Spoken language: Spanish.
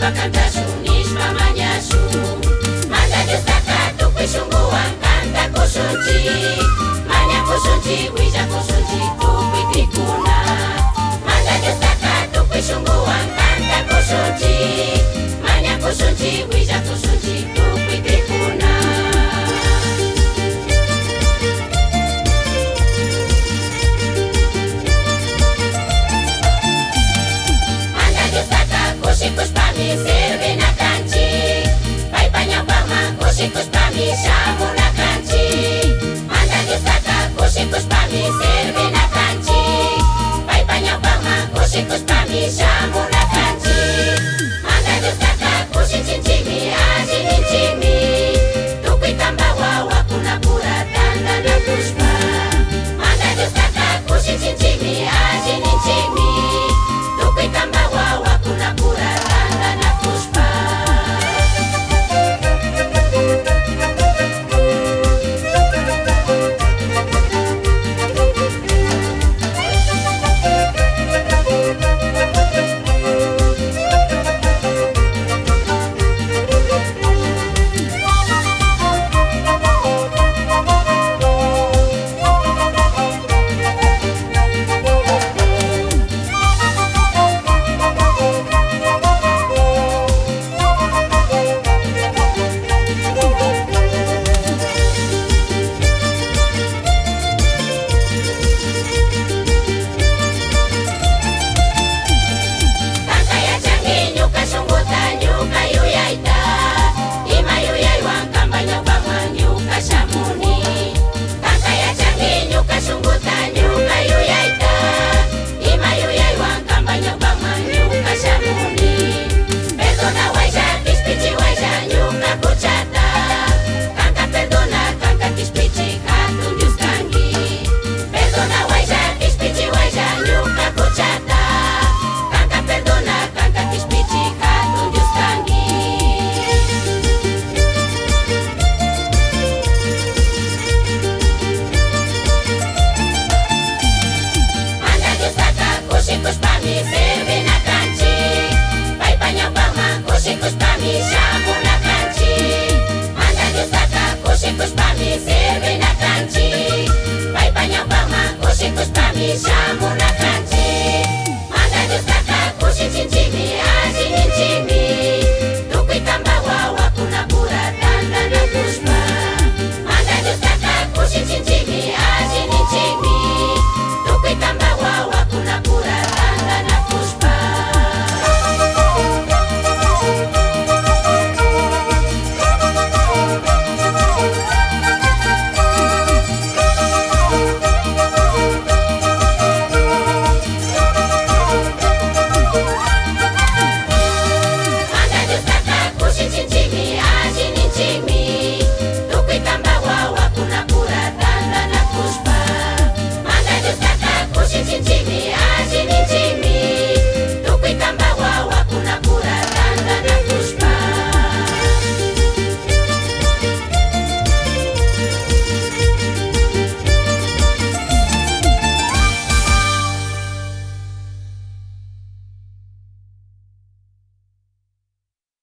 unishpa cantashu unishpa mañashu manda Diostaka tukuy shunguwan cantakushunchi mañakushunchi willakushunchi tukuy tikkuna manda Diostaka tukuy shunguwan cantakushunchi mañakushunchi willakushunchi tukuy tikkuna. Kushikushpami sirvina kanchik paypa ñawpakman kushikushpami shamuna kanchik manda Diostaka kushikushpami sirvina kanchik paypa ñawpakman kushikushpami shamuna kanchik manda Diostaka kushinchinchikmi allininchikmi tukuy kanpa wawakuna pura tantanakushpa manda Diostaka kushinchinchikmi allininchikmi tukuy kanpa wawakuna pura tantanakushpa. Kushikushpami sirvina kanchik paypa ñawpakman kushikushpami shamuna kanchik manda Diostaka kushikushpami sirvina kanchik paypa ñawpakman kushikushpami shamuna kanchik